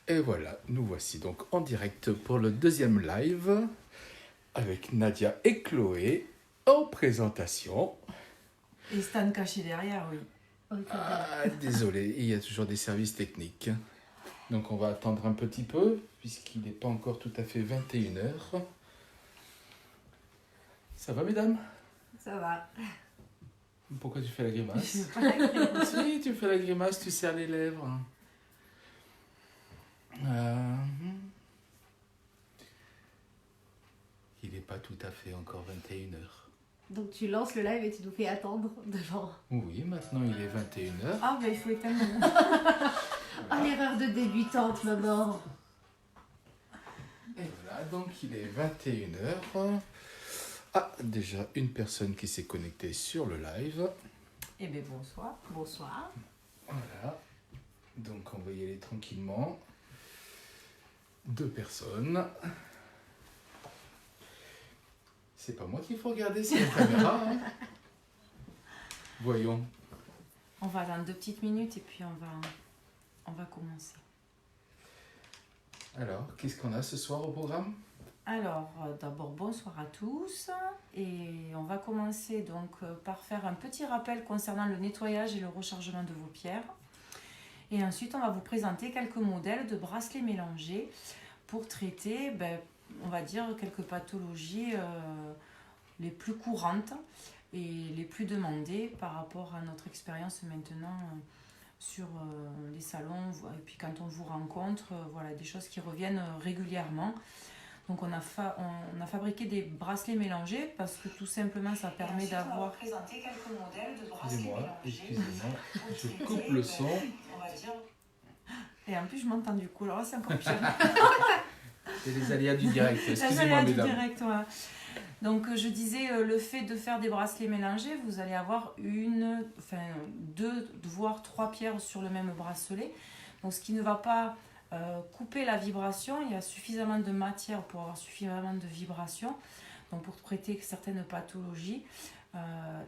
Et voilà, nous voici donc en direct pour le deuxième live avec Nadia et Chloé en présentation. Et Stan caché derrière, oui. Désolé, il y a toujours des services techniques. Donc on va attendre un petit peu puisqu'il n'est pas encore tout à fait 21h. Ça va mesdames? Ça va. Pourquoi tu fais la grimace? Je fais pas la grimace. Si, tu fais la grimace, tu serres les lèvres. Il n'est pas tout à fait encore 21h. Donc tu lances le live et tu nous fais attendre devant. Oui, maintenant il est 21h. Ah, ben il faut éteindre. Ah, l'erreur de débutante, maman. Et voilà, donc il est 21h. Ah, déjà une personne qui s'est connectée sur le live. Eh bien, bonsoir. Bonsoir. Voilà. Donc on va y aller tranquillement. 2 personnes. C'est pas moi qu'il faut regarder, c'est la caméra. Hein. Voyons. On va attendre 2 petites minutes et puis on va commencer. Alors, qu'est-ce qu'on a ce soir au programme? Alors, d'abord, bonsoir à tous. Et on va commencer donc par faire un petit rappel concernant le nettoyage et le rechargement de vos pierres. Et ensuite, on va vous présenter quelques modèles de bracelets mélangés pour traiter, on va dire, quelques pathologies les plus courantes et les plus demandées par rapport à notre expérience maintenant sur les salons. Et puis quand on vous rencontre, voilà, des choses qui reviennent régulièrement. Donc on a fabriqué des bracelets mélangés parce que tout simplement ça permet d'avoir... On va présenter quelques modèles de bracelets mélangés. Excusez-moi, je coupe le son. On va dire... Et en plus je m'entends du coup, alors là c'est encore pire. C'est les aléas du direct, excusez-moi mesdames. Direct, voilà. Donc je disais, le fait de faire des bracelets mélangés, vous allez avoir 2 voire 3 pierres sur le même bracelet. Donc ce qui ne va pas couper la vibration, il y a suffisamment de matière pour avoir suffisamment de vibration, donc pour traiter certaines pathologies,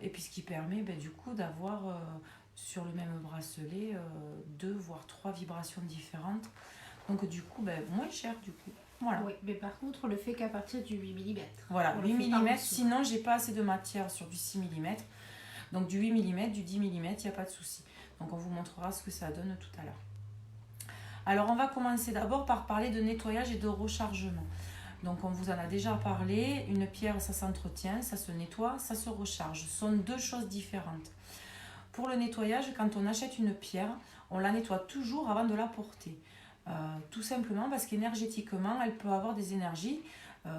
et puis ce qui permet du coup d'avoir sur le même bracelet 2 voire 3 vibrations différentes, donc du coup moins cher du coup. Voilà. Oui, mais par contre, le fait qu'à partir du 8 mm. Voilà, 8 mm, sinon j'ai pas assez de matière sur du 6 mm. Donc du 8 mm, du 10 mm, il n'y a pas de souci. Donc on vous montrera ce que ça donne tout à l'heure. Alors on va commencer d'abord par parler de nettoyage et de rechargement. Donc on vous en a déjà parlé, une pierre ça s'entretient, ça se nettoie, ça se recharge. Ce sont 2 choses différentes. Pour le nettoyage, quand on achète une pierre, on la nettoie toujours avant de la porter. Tout simplement parce qu'énergétiquement, elle peut avoir des énergies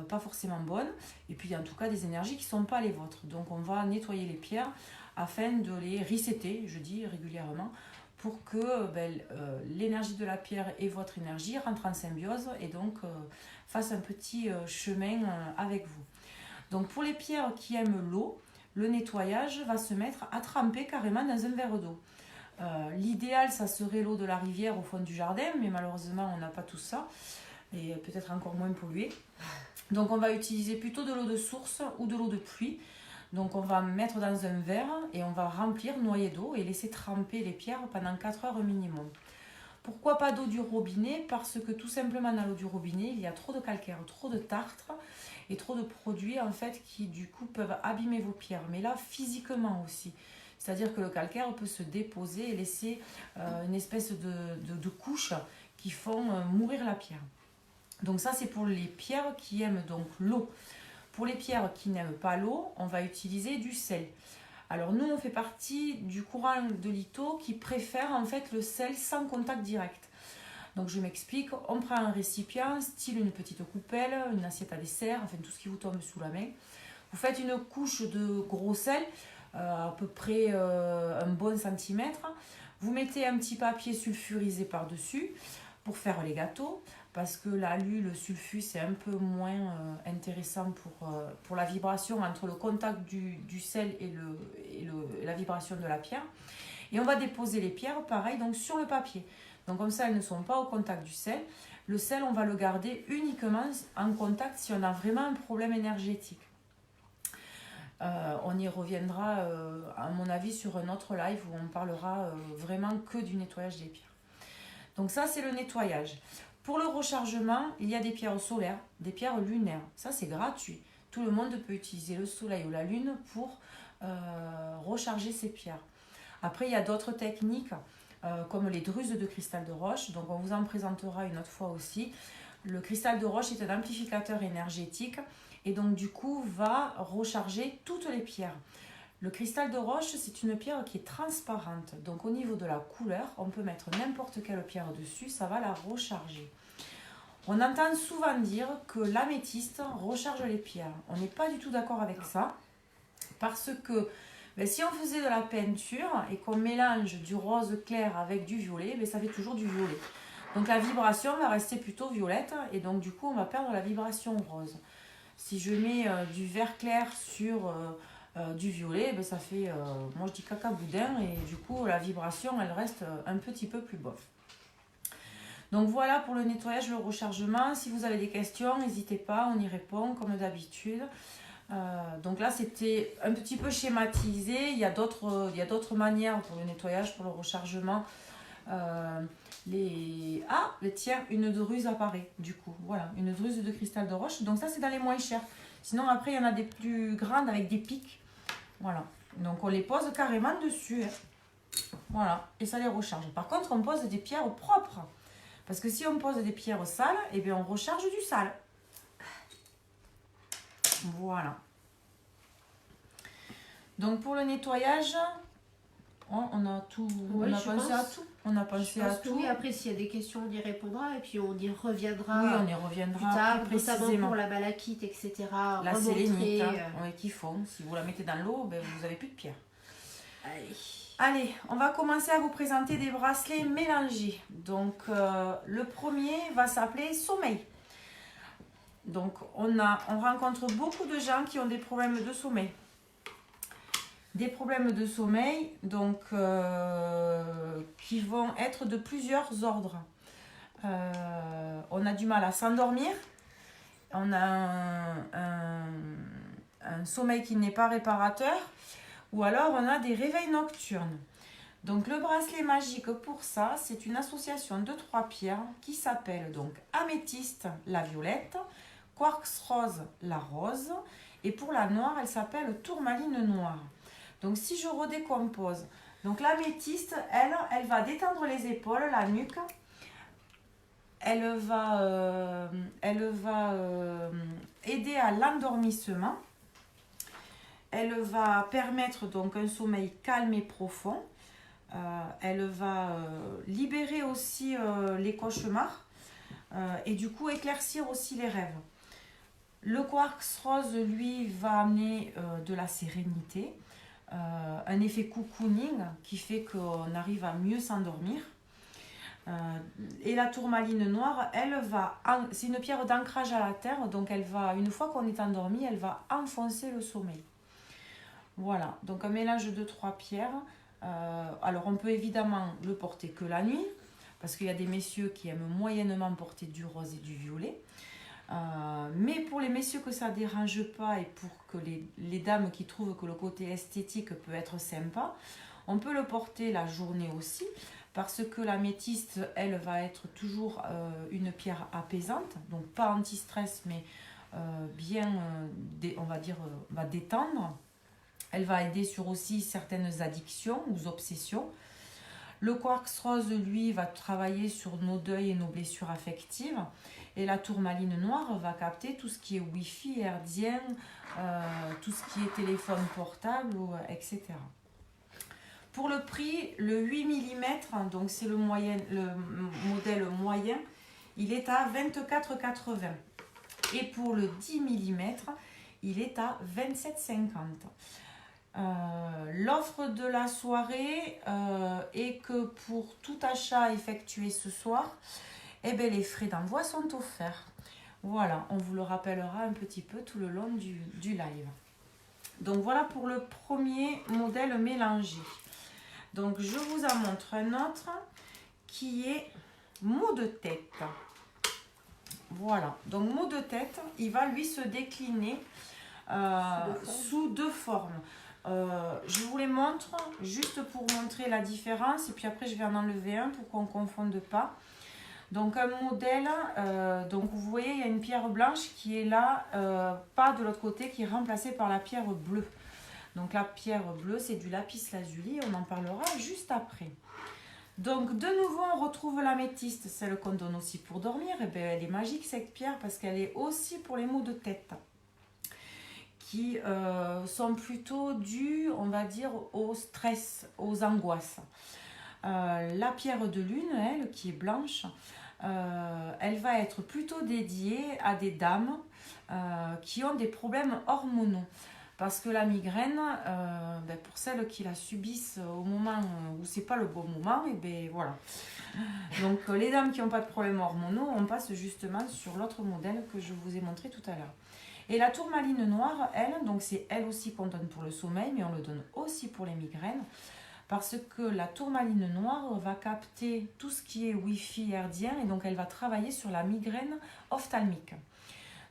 pas forcément bonnes, et puis en tout cas des énergies qui ne sont pas les vôtres. Donc on va nettoyer les pierres afin de les resetter, je dis régulièrement, pour que l'énergie de la pierre et votre énergie rentrent en symbiose et donc fassent un petit chemin avec vous. Donc pour les pierres qui aiment l'eau, le nettoyage va se mettre à tremper carrément dans un verre d'eau. L'idéal, ça serait l'eau de la rivière au fond du jardin, mais malheureusement, on n'a pas tout ça, et peut-être encore moins pollué. Donc, on va utiliser plutôt de l'eau de source ou de l'eau de pluie. Donc, on va mettre dans un verre et on va remplir, noyer d'eau et laisser tremper les pierres pendant 4 heures minimum. Pourquoi pas d'eau du robinet? Parce que tout simplement, dans l'eau du robinet, il y a trop de calcaire, trop de tartre et trop de produits en fait qui, du coup, peuvent abîmer vos pierres. Mais là, physiquement aussi. C'est-à-dire que le calcaire peut se déposer et laisser une espèce de couches qui font mourir la pierre. Donc ça, c'est pour les pierres qui aiment donc l'eau. Pour les pierres qui n'aiment pas l'eau, on va utiliser du sel. Alors nous, on fait partie du courant de litho qui préfère en fait le sel sans contact direct. Donc je m'explique, on prend un récipient, style une petite coupelle, une assiette à dessert, enfin tout ce qui vous tombe sous la main. Vous faites une couche de gros sel, à peu près un bon centimètre. Vous mettez un petit papier sulfurisé par-dessus pour faire les gâteaux, parce que l'alu, le sulfure, c'est un peu moins intéressant pour la vibration entre le contact du sel et la vibration de la pierre. Et on va déposer les pierres, pareil, donc sur le papier. Donc comme ça, elles ne sont pas au contact du sel. Le sel, on va le garder uniquement en contact si on a vraiment un problème énergétique. On y reviendra, à mon avis, sur un autre live où on parlera vraiment que du nettoyage des pierres. Donc ça, c'est le nettoyage. Pour le rechargement, il y a des pierres solaires, des pierres lunaires. Ça, c'est gratuit. Tout le monde peut utiliser le soleil ou la lune pour recharger ses pierres. Après, il y a d'autres techniques comme les druses de cristal de roche. Donc, on vous en présentera une autre fois aussi. Le cristal de roche est un amplificateur énergétique et donc du coup va recharger toutes les pierres. Le cristal de roche, c'est une pierre qui est transparente. Donc au niveau de la couleur, on peut mettre n'importe quelle pierre dessus, ça va la recharger. On entend souvent dire que l'améthyste recharge les pierres. On n'est pas du tout d'accord avec ça. Parce que si on faisait de la peinture et qu'on mélange du rose clair avec du violet, ça fait toujours du violet. Donc la vibration va rester plutôt violette et donc du coup on va perdre la vibration rose. Si je mets du vert clair sur du violet, ça fait, moi je dis caca boudin et du coup la vibration elle reste un petit peu plus bof. Donc voilà pour le nettoyage, le rechargement. Si vous avez des questions, n'hésitez pas, on y répond comme d'habitude. Donc là c'était un petit peu schématisé, il y a d'autres manières pour le nettoyage, pour le rechargement. Tiens, une druse apparaît du coup, voilà, une druse de cristal de roche, donc ça c'est dans les moins chers. Sinon après il y en a des plus grandes avec des pics, voilà, donc on les pose carrément dessus, voilà, et ça les recharge. Par contre on pose des pierres propres, parce que si on pose des pierres sales, et bien on recharge du sale. Voilà. Donc pour le nettoyage, on a tout, Ouais, on a pensé à tout. On a pensé à tout. Oui, après s'il y a des questions, on y répondra et puis on y reviendra. Oui, on y reviendra plus tard, plus précisément. Notamment pour la malachite, etc. La sélénite, oui, qui fond. Si vous la mettez dans l'eau, vous n'avez plus de pierre. Allez, on va commencer à vous présenter des bracelets mélangés. Donc le premier va s'appeler sommeil. Donc on rencontre beaucoup de gens qui ont des problèmes de sommeil. Des problèmes de sommeil, donc qui vont être de plusieurs ordres. On a du mal à s'endormir, on a un sommeil qui n'est pas réparateur, ou alors on a des réveils nocturnes. Donc le bracelet magique pour ça, c'est une association de 3 pierres qui s'appelle donc améthyste, la violette, quartz rose, la rose, et pour la noire, elle s'appelle tourmaline noire. Donc si je redécompose, donc l'améthyste, elle va détendre les épaules, la nuque, elle va aider à l'endormissement, elle va permettre donc un sommeil calme et profond, elle va libérer aussi les cauchemars et du coup éclaircir aussi les rêves. Le quartz rose, lui, va amener de la sérénité, un effet cocooning qui fait qu'on arrive à mieux s'endormir. Et la tourmaline noire, c'est une pierre d'ancrage à la terre, donc elle va, une fois qu'on est endormi, elle va enfoncer le sommeil. Voilà, donc un mélange de 3 pierres. Alors on peut évidemment le porter que la nuit, parce qu'il y a des messieurs qui aiment moyennement porter du rose et du violet. Mais pour les messieurs que ça ne dérange pas et pour que les dames qui trouvent que le côté esthétique peut être sympa, on peut le porter la journée aussi, parce que l'améthyste, elle va être toujours une pierre apaisante, donc pas anti-stress, mais bien, on va dire, va détendre. Elle va aider sur aussi certaines addictions ou obsessions. Le quartz rose, lui, va travailler sur nos deuils et nos blessures affectives. Et la tourmaline noire va capter tout ce qui est Wi-Fi, herdien, tout ce qui est téléphone portable, etc. Pour le prix, le 8 mm, donc c'est le modèle moyen, il est à 24,80 €. Et pour le 10 mm, il est à 27,50 €. L'offre de la soirée est que pour tout achat effectué ce soir, les frais d'envoi sont offerts. Voilà, on vous le rappellera un petit peu tout le long du live. Donc voilà pour le premier modèle mélangé. Donc je vous en montre un autre qui est mot de tête. Voilà, donc mot de tête, il va lui se décliner sous 2 formes. Je vous les montre juste pour montrer la différence et puis après je vais en enlever un pour qu'on ne confonde pas. Donc un modèle, donc vous voyez, il y a une pierre blanche qui est là, pas de l'autre côté, qui est remplacée par la pierre bleue. Donc la pierre bleue, c'est du lapis lazuli, on en parlera juste après. Donc de nouveau, on retrouve l'améthyste, celle qu'on donne aussi pour dormir. Et bien, elle est magique cette pierre parce qu'elle est aussi pour les maux de tête qui sont plutôt dus, on va dire, au stress, aux angoisses. La pierre de lune, elle, qui est blanche, elle va être plutôt dédiée à des dames qui ont des problèmes hormonaux. Parce que la migraine, pour celles qui la subissent au moment où c'est pas le bon moment, et ben voilà. Donc les dames qui n'ont pas de problèmes hormonaux, on passe justement sur l'autre modèle que je vous ai montré tout à l'heure. Et la tourmaline noire, elle, donc c'est elle aussi qu'on donne pour le sommeil, mais on le donne aussi pour les migraines. Parce que la tourmaline noire va capter tout ce qui est Wi-Fi herdien et donc elle va travailler sur la migraine ophtalmique.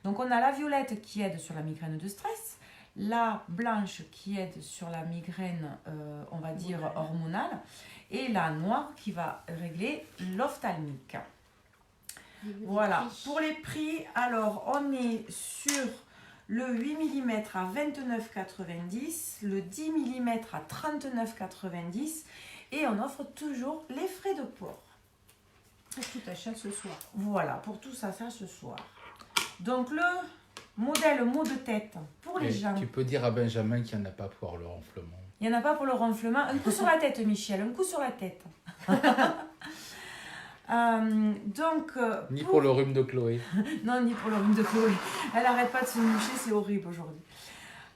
Donc on a la violette qui aide sur la migraine de stress, la blanche qui aide sur la migraine, on va dire, hormonale, et la noire qui va régler l'ophtalmique. Voilà, pour les prix, alors on est sur le 8 mm à 29,90, le 10 mm à 39,90 et on offre toujours les frais de port. Pour tout achat ce soir. Voilà, pour tout ça ce soir. Donc le modèle maux de tête pour les gens. Tu peux dire à Benjamin qu'il n'y en a pas pour le renflement. Il n'y en a pas pour le renflement. Un coup sur la tête, Michel, un coup sur la tête. Ni pour le rhume de Chloé. Non, ni pour le rhume de Chloé. Elle n'arrête pas de se moucher, c'est horrible aujourd'hui.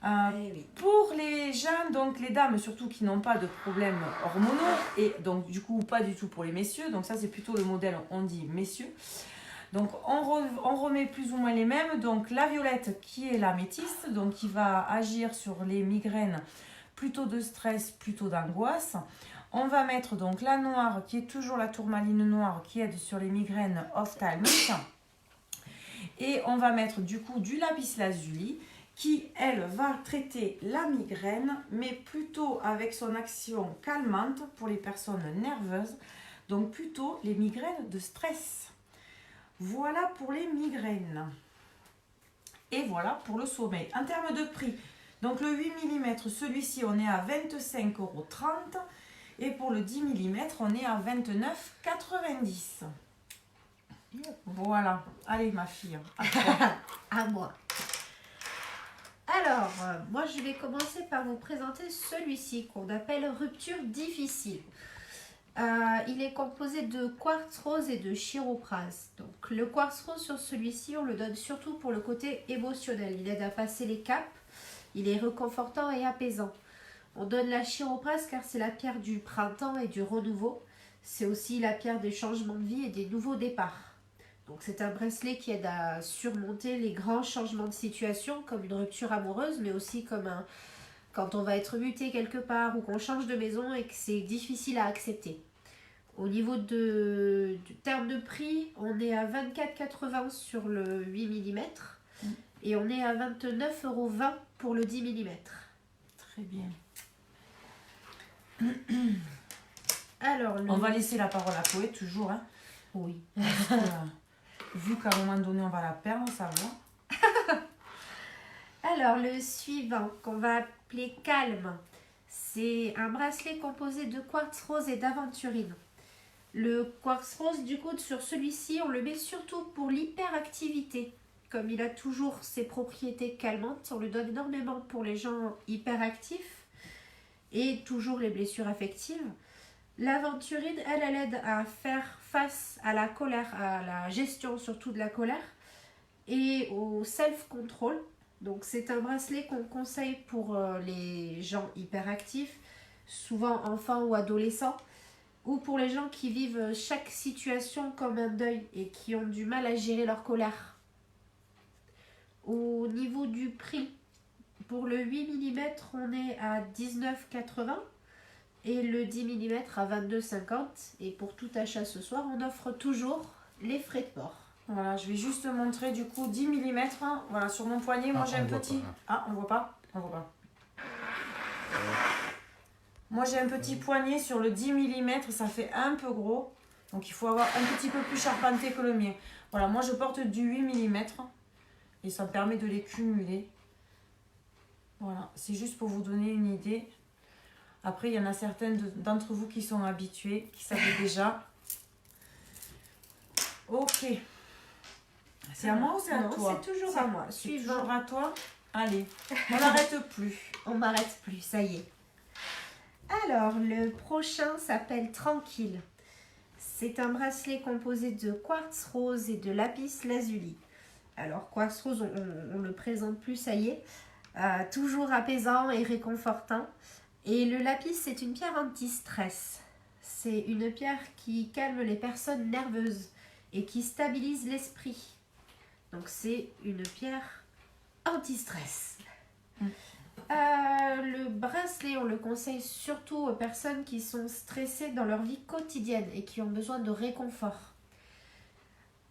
Oui. Pour les gens, donc les dames surtout qui n'ont pas de problèmes hormonaux, et donc du coup pas du tout pour les messieurs, donc ça c'est plutôt le modèle, on dit messieurs. Donc on remet plus ou moins les mêmes, donc la violette qui est l'améthyste, donc qui va agir sur les migraines, plutôt de stress, plutôt d'angoisse. On va mettre donc la noire qui est toujours la tourmaline noire qui aide sur les migraines ophtalmiques. Et on va mettre du coup du lapis lazuli qui, elle, va traiter la migraine, mais plutôt avec son action calmante pour les personnes nerveuses, donc plutôt les migraines de stress. Voilà pour les migraines. Et voilà pour le sommeil. En termes de prix, donc le 8 mm, celui-ci, on est à 25,30 €. Et pour le 10 mm, on est à 29,90 €. Voilà. Allez, ma fille. À moi. Alors, moi, je vais commencer par vous présenter celui-ci qu'on appelle rupture difficile. Il est composé de quartz rose et de chiroprase. Donc, le quartz rose sur celui-ci, on le donne surtout pour le côté émotionnel. Il aide à passer les caps. Il est réconfortant et apaisant. On donne la chiroprase car c'est la pierre du printemps et du renouveau. C'est aussi la pierre des changements de vie et des nouveaux départs. Donc c'est un bracelet qui aide à surmonter les grands changements de situation comme une rupture amoureuse, mais aussi comme quand on va être muté quelque part ou qu'on change de maison et que c'est difficile à accepter. Au niveau du terme de prix, on est à 24,80 € sur le 8 mm et on est à 29,20 € pour le 10 mm. Très bien. Alors, on va laisser la parole à Chloé, toujours. Hein. Oui. Parce que, vu qu'à un moment donné, on va la perdre, ça va. Alors, le suivant, qu'on va appeler calme, c'est un bracelet composé de quartz rose et d'aventurine. Le quartz rose, du coup, sur celui-ci, on le met surtout pour l'hyperactivité. Comme il a toujours ses propriétés calmantes, on le donne énormément pour les gens hyperactifs et toujours les blessures affectives. L'aventurine, elle aide à faire face à la colère, à la gestion surtout de la colère et au self-control. Donc c'est un bracelet qu'on conseille pour les gens hyperactifs, souvent enfants ou adolescents, ou pour les gens qui vivent chaque situation comme un deuil et qui ont du mal à gérer leur colère. Au niveau du prix, pour le 8 mm, on est à 19,80 € et le 10 mm à 22,50 €. Et pour tout achat ce soir, on offre toujours les frais de port. Voilà, je vais juste montrer du coup 10 mm. Hein, voilà, sur mon poignet, moi j'ai un petit... Ah, on voit pas? On voit pas. Moi j'ai un petit poignet sur le 10 mm, ça fait un peu gros. Donc il faut avoir un petit peu plus charpenté que le mien. Voilà, moi je porte du 8 mm et ça me permet de les cumuler. Voilà, c'est juste pour vous donner une idée. Après, il y en a certaines d'entre vous qui sont habitués, qui savent déjà. Ok. C'est à moi ou c'est à toi? C'est toujours à moi. C'est toujours à toi. Allez, on n'arrête plus. On m'arrête plus, ça y est. Alors, le prochain s'appelle Tranquille. C'est un bracelet composé de quartz rose et de lapis lazuli. Alors, quartz rose, on le présente plus, ça y est. Toujours apaisant et réconfortant. Et le lapis, c'est une pierre anti-stress. C'est une pierre qui calme les personnes nerveuses et qui stabilise l'esprit. Donc, c'est une pierre anti-stress. Le bracelet, on le conseille surtout aux personnes qui sont stressées dans leur vie quotidienne et qui ont besoin de réconfort.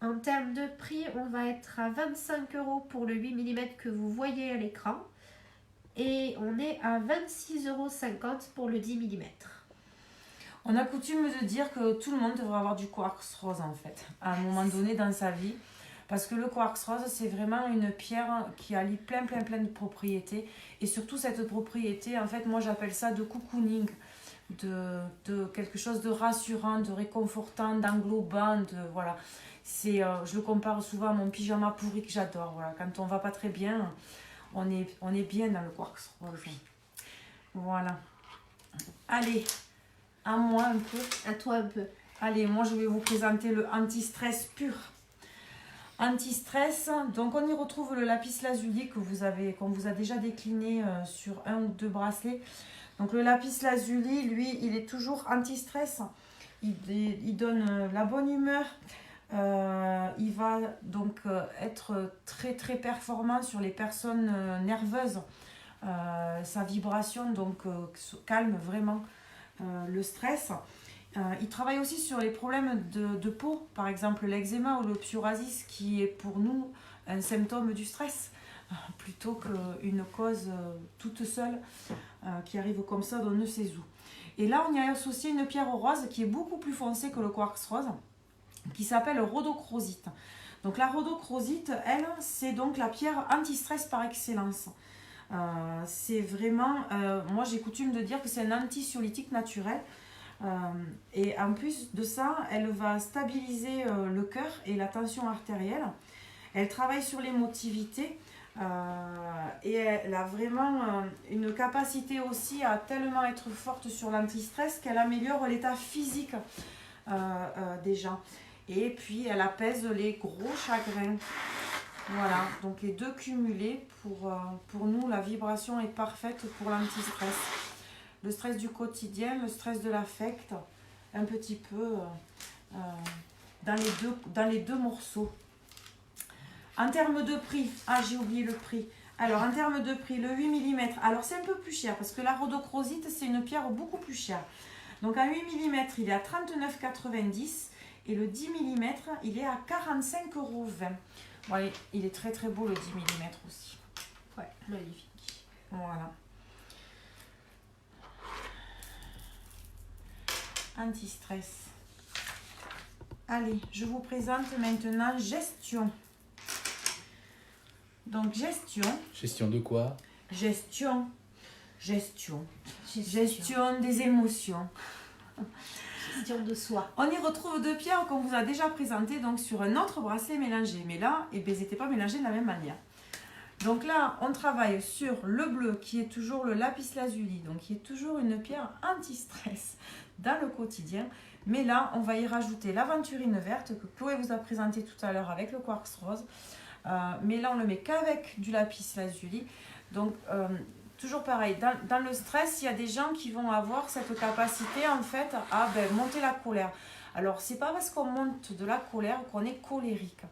En termes de prix, on va être à 25 € pour le 8 mm que vous voyez à l'écran. Et on est à 26,50 € pour le 10 mm. On a coutume de dire que tout le monde devrait avoir du quartz rose en fait, à un moment donné dans sa vie. Parce que le quartz rose, c'est vraiment une pierre qui allie plein de propriétés. Et surtout cette propriété, en fait, moi j'appelle ça de cocooning, de quelque chose de rassurant, de réconfortant, d'englobant, voilà. Je le compare souvent à mon pyjama pourri que j'adore. Voilà. Quand on va pas très bien, on est bien dans le quartz rose. Voilà. Allez, à moi un peu. À toi un peu. Allez, moi je vais vous présenter le anti-stress pur. Anti-stress, donc on y retrouve le lapis lazuli qu'on vous a déjà décliné sur un ou deux bracelets. Donc le lapis lazuli, lui, il est toujours anti-stress. Il donne la bonne humeur. Il va donc être très performant sur les personnes nerveuses. Sa vibration donc calme vraiment le stress. Il travaille aussi sur les problèmes de peau, par exemple l'eczéma ou le psoriasis, qui est pour nous un symptôme du stress, plutôt qu'une cause toute seule qui arrive comme ça, on ne sait où. Et là, on y a associé une pierre rose qui est beaucoup plus foncée que le quartz rose, qui s'appelle rhodochrosite. Donc la rhodochrosite, elle, c'est donc la pierre anti-stress par excellence. C'est vraiment, moi j'ai coutume de dire que c'est un anxiolytique naturel. Et en plus de ça, elle va stabiliser le cœur et la tension artérielle. Elle travaille sur l'émotivité et elle a vraiment une capacité aussi à tellement être forte sur l'anti-stress qu'elle améliore l'état physique des gens. Et puis elle apaise les gros chagrins. Voilà, donc les deux cumulés, pour nous, la vibration est parfaite pour l'anti-stress. Le stress du quotidien, le stress de l'affect, un petit peu dans les deux morceaux. En termes de prix, j'ai oublié le prix. Alors, en termes de prix, le 8 mm, alors c'est un peu plus cher parce que la rhodochrosite, c'est une pierre beaucoup plus chère. Donc, en 8 mm, il est à 39,90 € et le 10 mm, il est à 45,20 €. Bon, il est très beau le 10 mm aussi. Ouais, magnifique. Voilà. Anti-stress. Allez, je vous présente maintenant gestion. Donc gestion. Gestion de quoi? Gestion des émotions. Gestion de soi. On y retrouve deux pierres qu'on vous a déjà présentées donc sur un autre bracelet mélangé. Mais là, ils n'étaient pas mélangés de la même manière. Donc là, on travaille sur le bleu qui est toujours le lapis lazuli, donc qui est toujours une pierre anti-stress dans le quotidien. Mais là, on va y rajouter l'aventurine verte que Chloé vous a présenté tout à l'heure avec le quartz rose. Mais là, on le met qu'avec du lapis lazuli. Donc, toujours pareil, dans le stress, il y a des gens qui vont avoir cette capacité en fait à monter la colère. Alors, c'est pas parce qu'on monte de la colère qu'on est colérique.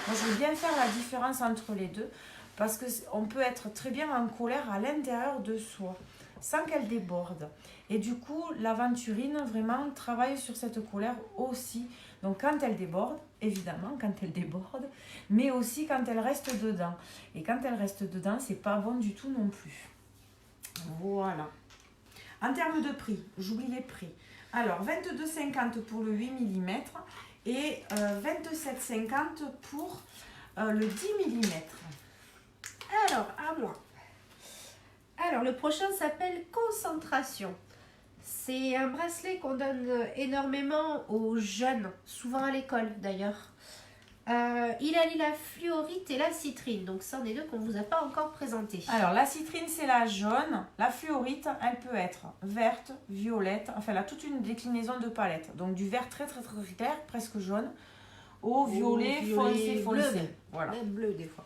Moi, je veux bien faire la différence entre les deux. Parce qu'on peut être très bien en colère à l'intérieur de soi, sans qu'elle déborde. Et du coup, l'aventurine vraiment travaille sur cette colère aussi. Donc quand elle déborde, évidemment, quand elle déborde, mais aussi quand elle reste dedans. Et quand elle reste dedans, c'est pas bon du tout non plus. Voilà. En termes de prix, j'oublie les prix. Alors, 22,50 pour le 8 mm et 27,50 pour le 10 mm. Alors, à moi. Alors, le prochain s'appelle Concentration. C'est un bracelet qu'on donne énormément aux jeunes, souvent à l'école d'ailleurs. Il allie la fluorite et la citrine, donc c'en est deux qu'on ne vous a pas encore présenté. Alors, la citrine, c'est la jaune. La fluorite, elle peut être verte, violette. Enfin, elle a toute une déclinaison de palettes. Donc, du vert très, très, très clair, presque jaune, au violet, foncé, bleu, foncé. Voilà. Même bleu des fois.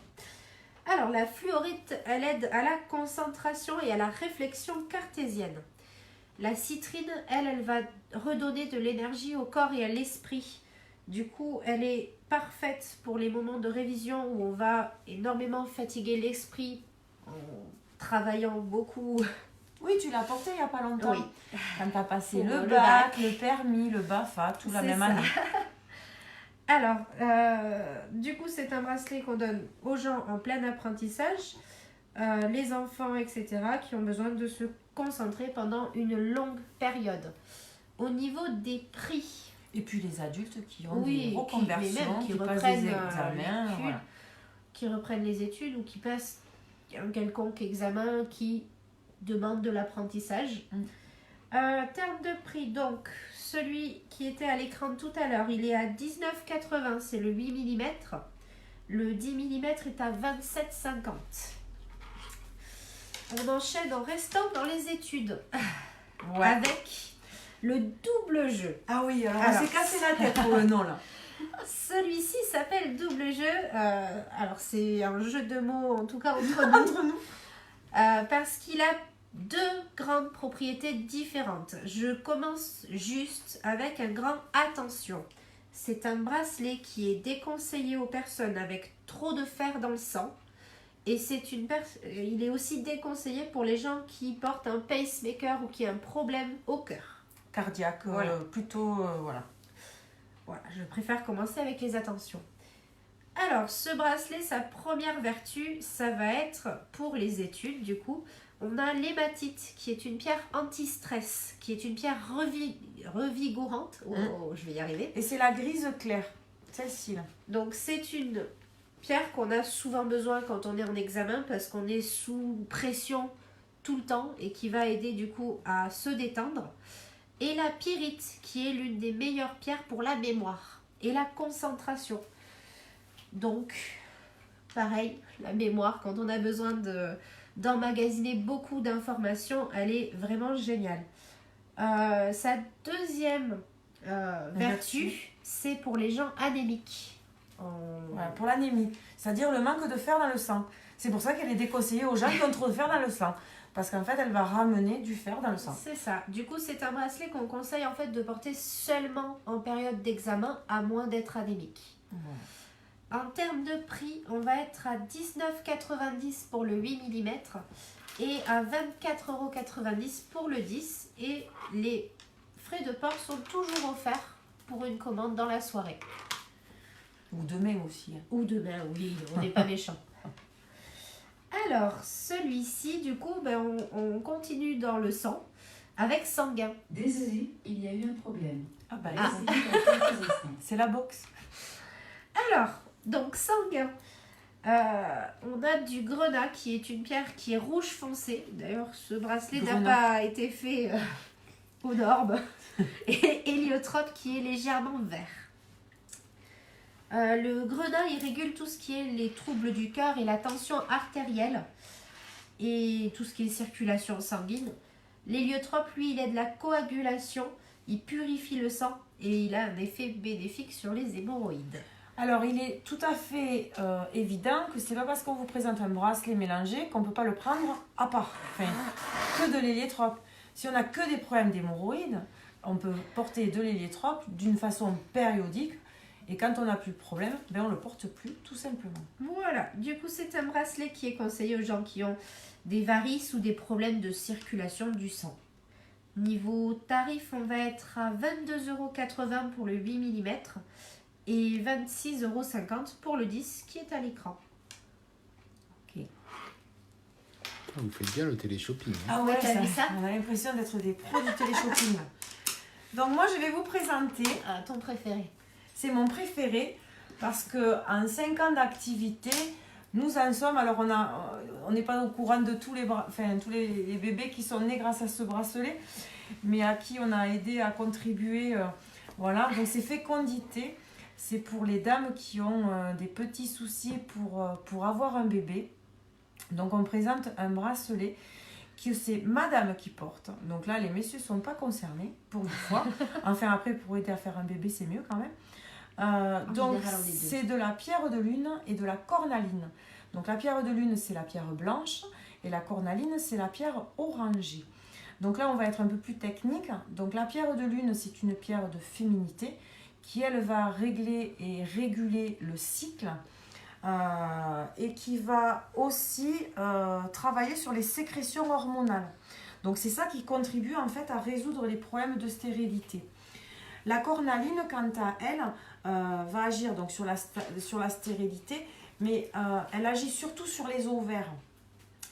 Alors, la fluorite, elle aide à la concentration et à la réflexion cartésienne. La citrine, elle va redonner de l'énergie au corps et à l'esprit. Du coup, elle est parfaite pour les moments de révision où on va énormément fatiguer l'esprit en travaillant beaucoup. Oui, tu l'as porté il n'y a pas longtemps. Oui. Quand tu as passé Pour le le bac, bac. le permis, le BAFA, tout la C'est même ça. année. Alors, du coup, c'est un bracelet qu'on donne aux gens en plein apprentissage, les enfants, etc., qui ont besoin de se concentrer pendant une longue période. Au niveau des prix, Et puis les adultes qui ont oui, des reconversions, qui qui passent reprennent des examens. l'étude, Voilà. qui reprennent les études ou qui passent un quelconque examen qui demande de l'apprentissage. Terme de prix, donc, celui qui était à l'écran tout à l'heure, il est à 19,80, c'est le 8 mm. Le 10 mm est à 27,50. On enchaîne en restant dans les études Ouais. avec le double jeu. Ah oui, alors, Alors. on s'est cassé la tête pour le nom là. Celui-ci s'appelle double jeu. Alors, c'est un jeu de mots, en tout cas entre nous. Parce qu'il a deux grandes propriétés différentes. Je commence juste avec un grand attention. C'est un bracelet qui est déconseillé aux personnes avec trop de fer dans le sang. Et il est aussi déconseillé pour les gens qui portent un pacemaker ou qui ont un problème au cœur. Cardiaque, Voilà. plutôt, voilà. Voilà, je préfère commencer avec les attentions. Alors, ce bracelet, sa première vertu, ça va être pour les études, du coup. On a l'hématite, qui est une pierre anti-stress, qui est une pierre revigorante. Oh, je vais y arriver. Et c'est la grise claire, celle-ci là. Donc, c'est une pierre qu'on a souvent besoin quand on est en examen, parce qu'on est sous pression tout le temps et qui va aider, du coup, à se détendre. Et la pyrite, qui est l'une des meilleures pierres pour la mémoire et la concentration. Donc, pareil, la mémoire, quand on a besoin d'emmagasiner beaucoup d'informations, elle est vraiment géniale. Sa deuxième vertu, c'est pour les gens anémiques. Voilà, pour l'anémie, c'est-à-dire le manque de fer dans le sang. C'est pour ça qu'elle est déconseillée aux gens qui ont trop de fer dans le sang. Parce qu'en fait, elle va ramener du fer dans le sang. C'est ça. Du coup, c'est un bracelet qu'on conseille en fait de porter seulement en période d'examen, à moins d'être anémique. Voilà. En termes de prix, on va être à 19,90 pour le 8 mm et à 24,90 € pour le 10. Et les frais de port sont toujours offerts pour une commande dans la soirée. Ou demain aussi. Ou demain, oui, on n'est pas méchant. Alors, celui-ci, du coup, on continue dans le sang avec sanguin. Désolé, il y a eu un problème. Ah bah, Ah. c'est la boxe. Alors, donc sanguin. On a du grenat qui est une pierre qui est rouge foncé. D'ailleurs, ce bracelet n'a Grenat. pas été fait aux normes. Et héliotrope qui est légèrement vert. Le grenat, il régule tout ce qui est les troubles du cœur et la tension artérielle et tout ce qui est circulation sanguine. L'héliotrope, lui, il aide la coagulation, il purifie le sang et il a un effet bénéfique sur les hémorroïdes. Alors, il est tout à fait évident que c'est pas parce qu'on vous présente un bracelet mélangé qu'on ne peut pas le prendre à part. Enfin, que de l'héliotrope. Si on n'a que des problèmes d'hémorroïdes, on peut porter de l'héliotrope d'une façon périodique. Et quand on n'a plus de problème, on ne le porte plus, tout simplement. Voilà, du coup, c'est un bracelet qui est conseillé aux gens qui ont des varices ou des problèmes de circulation du sang. Niveau tarif, on va être à 22,80 € pour le 8 mm et 26,50 € pour le 10 qui est à l'écran. Vous faites bien le téléshopping. Hein. Ah ouais, t'as vu ça on a l'impression d'être des pros du téléshopping. Donc moi, je vais vous présenter. Ton préféré. C'est mon préféré parce qu'en 5 ans d'activité, nous en sommes. Alors, on n'est pas au courant de tous les bébés qui sont nés grâce à ce bracelet, mais à qui on a aidé à contribuer. Voilà, donc c'est fécondité. C'est pour les dames qui ont des petits soucis pour avoir un bébé. Donc, on présente un bracelet que c'est madame qui porte. Donc là, les messieurs ne sont pas concernés, pour une fois. Enfin, après, pour aider à faire un bébé, c'est mieux quand même. Donc, c'est de la pierre de lune et de la cornaline. Donc, la pierre de lune, c'est la pierre blanche et la cornaline, c'est la pierre orangée. Donc là, on va être un peu plus technique. Donc, la pierre de lune, c'est une pierre de féminité qui, elle, va régler et réguler le cycle et qui va aussi travailler sur les sécrétions hormonales. Donc, c'est ça qui contribue en fait à résoudre les problèmes de stérilité. La cornaline, quant à elle, va agir donc sur la stérilité, mais elle agit surtout sur les ovaires.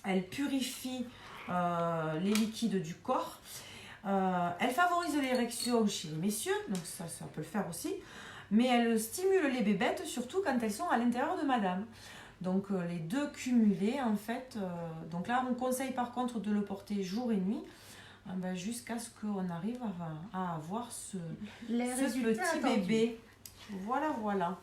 Elle purifie les liquides du corps. Elle favorise l'érection chez les messieurs, donc ça peut le faire aussi. Mais elle stimule les bébêtes, surtout quand elles sont à l'intérieur de madame. Donc les deux cumulés, en fait. Donc là, on conseille par contre de le porter jour et nuit. Jusqu'à ce qu'on arrive à avoir ce petit bébé. Voilà.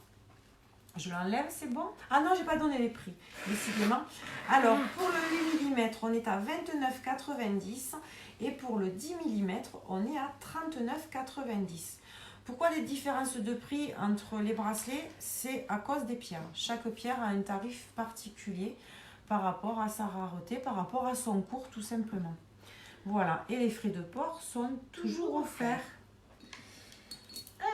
Je l'enlève, c'est bon? Ah non, j'ai pas donné les prix, décidément. Alors, pour le 8 mm, on est à 29,90 et pour le 10 mm, on est à 39,90. Pourquoi les différences de prix entre les bracelets? C'est à cause des pierres. Chaque pierre a un tarif particulier par rapport à sa rareté, par rapport à son cours, tout simplement. Voilà, et les frais de port sont toujours offerts.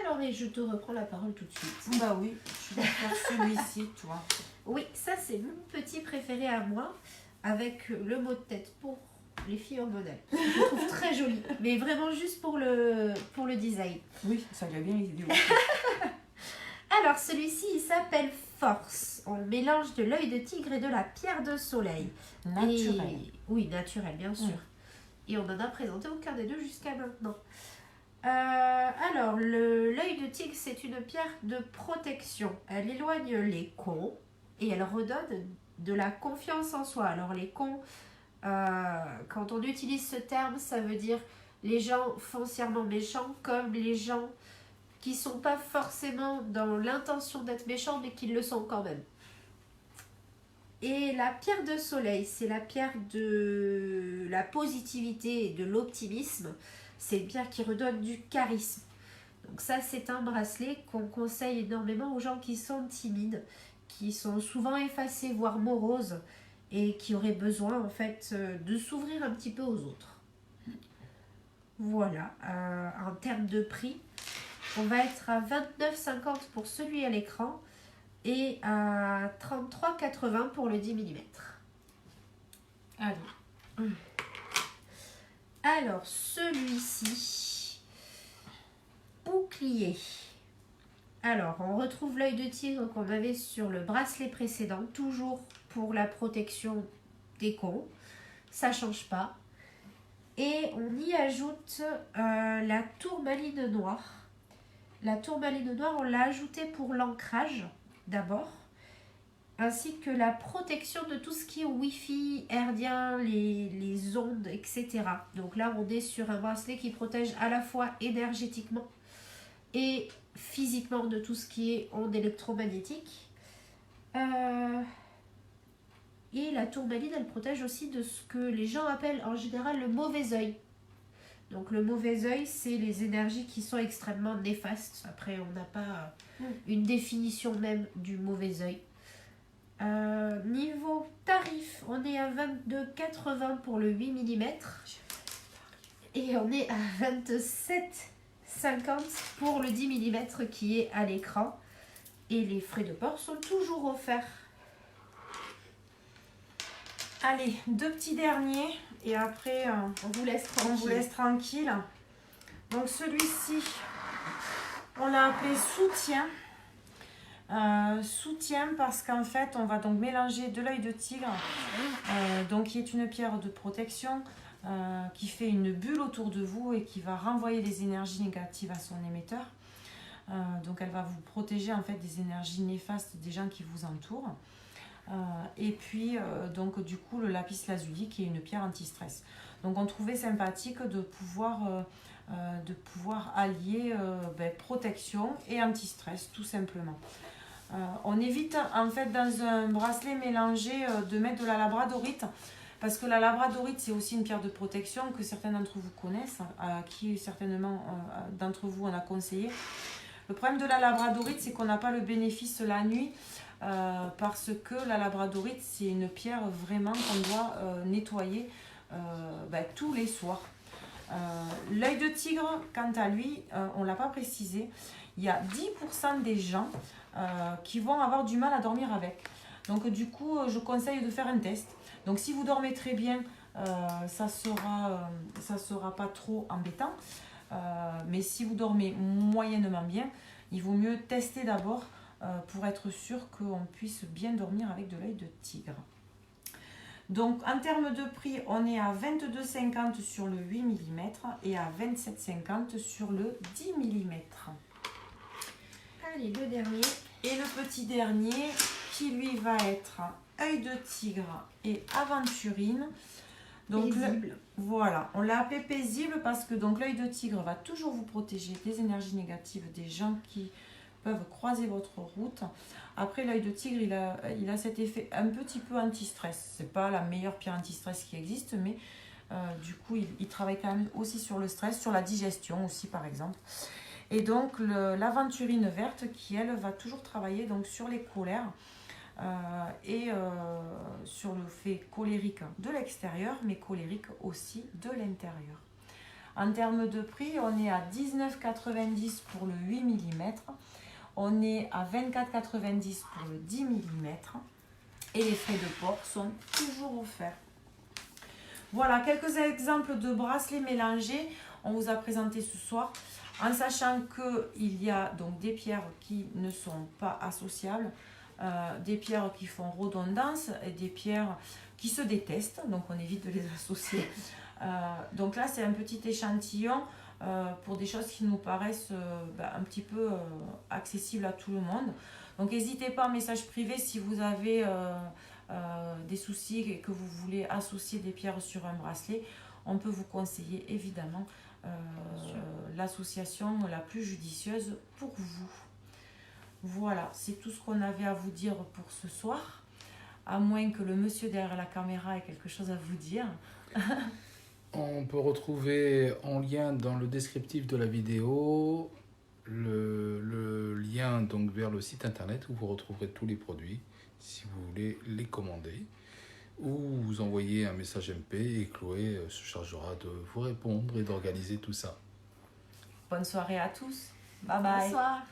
Alors, et je te reprends la parole tout de suite. Bah oui, je vais faire celui-ci, toi. Oui, ça c'est mon petit préféré à moi, avec le mot de tête pour les filles hormonales. Je le trouve très joli, mais vraiment juste pour le design. Oui, ça lui a bien idée. Alors, celui-ci, il s'appelle Force. On mélange de l'œil de tigre et de la pierre de soleil. Naturel. Oui, naturel, bien sûr. Et on en a présenté aucun des deux jusqu'à maintenant. Alors, l'œil de tigre, c'est une pierre de protection. Elle éloigne les cons et elle redonne de la confiance en soi. Alors, les cons, quand on utilise ce terme, ça veut dire les gens foncièrement méchants, comme les gens qui sont pas forcément dans l'intention d'être méchants, mais qui le sont quand même. Et la pierre de soleil, c'est la pierre de la positivité et de l'optimisme. C'est une pierre qui redonne du charisme. Donc ça, c'est un bracelet qu'on conseille énormément aux gens qui sont timides, qui sont souvent effacés, voire moroses, et qui auraient besoin, en fait, de s'ouvrir un petit peu aux autres. Voilà. En termes de prix, on va être à 29,50 pour celui à l'écran et à 33,80 pour le 10 mm. Allez. Alors, celui-ci, bouclier. Alors, on retrouve l'œil de tigre qu'on avait sur le bracelet précédent, toujours pour la protection des cons. Ça ne change pas. Et on y ajoute la tourmaline noire. La tourmaline noire, on l'a ajoutée pour l'ancrage, d'abord, ainsi que la protection de tout ce qui est Wi-Fi, herdien, les ondes, etc. Donc là, on est sur un bracelet qui protège à la fois énergétiquement et physiquement de tout ce qui est ondes électromagnétiques. Et la tourmaline, elle protège aussi de ce que les gens appellent en général le mauvais œil. Donc le mauvais œil, c'est les énergies qui sont extrêmement néfastes. Après, on n'a pas une définition même du mauvais œil. Niveau tarif, on est à 22,80 pour le 8 mm et on est à 27,50 pour le 10 mm qui est à l'écran. Et les frais de port sont toujours offerts. Allez, deux petits derniers et après On vous laisse tranquille. on vous laisse tranquille. Donc celui-ci, on l'a appelé soutien. Soutien parce qu'en fait, on va donc mélanger de l'œil de tigre, donc qui est une pierre de protection, qui fait une bulle autour de vous et qui va renvoyer les énergies négatives à son émetteur. Donc elle va vous protéger en fait des énergies néfastes des gens qui vous entourent. Et puis donc du coup le lapis lazuli qui est une pierre anti-stress. Donc on trouvait sympathique de pouvoir allier protection et anti-stress tout simplement. On évite en fait dans un bracelet mélangé de mettre de la labradorite, parce que la labradorite c'est aussi une pierre de protection que certains d'entre vous connaissent, à qui certainement d'entre vous on a conseillé. Le problème de la labradorite c'est qu'on n'a pas le bénéfice la nuit, parce que la labradorite c'est une pierre vraiment qu'on doit nettoyer tous les soirs. L'œil de tigre, quant à lui, on ne l'a pas précisé, il y a 10% des gens qui vont avoir du mal à dormir avec. Donc du coup, je conseille de faire un test. Donc si vous dormez très bien, ça sera pas trop embêtant. Mais si vous dormez moyennement bien, il vaut mieux tester d'abord pour être sûr qu'on puisse bien dormir avec de l'œil de tigre. Donc en termes de prix, on est à 22,50 sur le 8 mm et à 27,50 sur le 10 mm. Allez, le dernier. Et le petit dernier qui lui va être œil de tigre et aventurine. Donc Paisible. voilà, on l'a appelé paisible parce que donc l'œil de tigre va toujours vous protéger des énergies négatives des gens qui peuvent croiser votre route. Après, l'œil de tigre, il a cet effet un petit peu anti-stress. C'est pas la meilleure pierre anti-stress qui existe, mais du coup, il travaille quand même aussi sur le stress, sur la digestion aussi, par exemple. Et donc, l'aventurine verte qui, elle, va toujours travailler donc, sur les colères et sur le fait colérique de l'extérieur, mais colérique aussi de l'intérieur. En termes de prix, on est à 19,90 pour le 8 mm. On est à 24,90 pour le 10 mm et les frais de port sont toujours offerts. Voilà quelques exemples de bracelets mélangés. On vous a présenté ce soir en sachant qu'il y a donc des pierres qui ne sont pas associables, des pierres qui font redondance et des pierres qui se détestent, donc on évite de les associer. Donc là c'est un petit échantillon pour des choses qui nous paraissent un petit peu accessibles à tout le monde. Donc n'hésitez pas en message privé si vous avez des soucis et que vous voulez associer des pierres sur un bracelet. On peut vous conseiller évidemment l'association la plus judicieuse pour vous. Voilà, c'est tout ce qu'on avait à vous dire pour ce soir, à moins que le monsieur derrière la caméra ait quelque chose à vous dire. On peut retrouver en lien dans le descriptif de la vidéo le lien donc vers le site internet où vous retrouverez tous les produits si vous voulez les commander, ou vous envoyez un message MP et Chloé se chargera de vous répondre et d'organiser tout ça. Bonne soirée à tous. Bye bye. Bonsoir.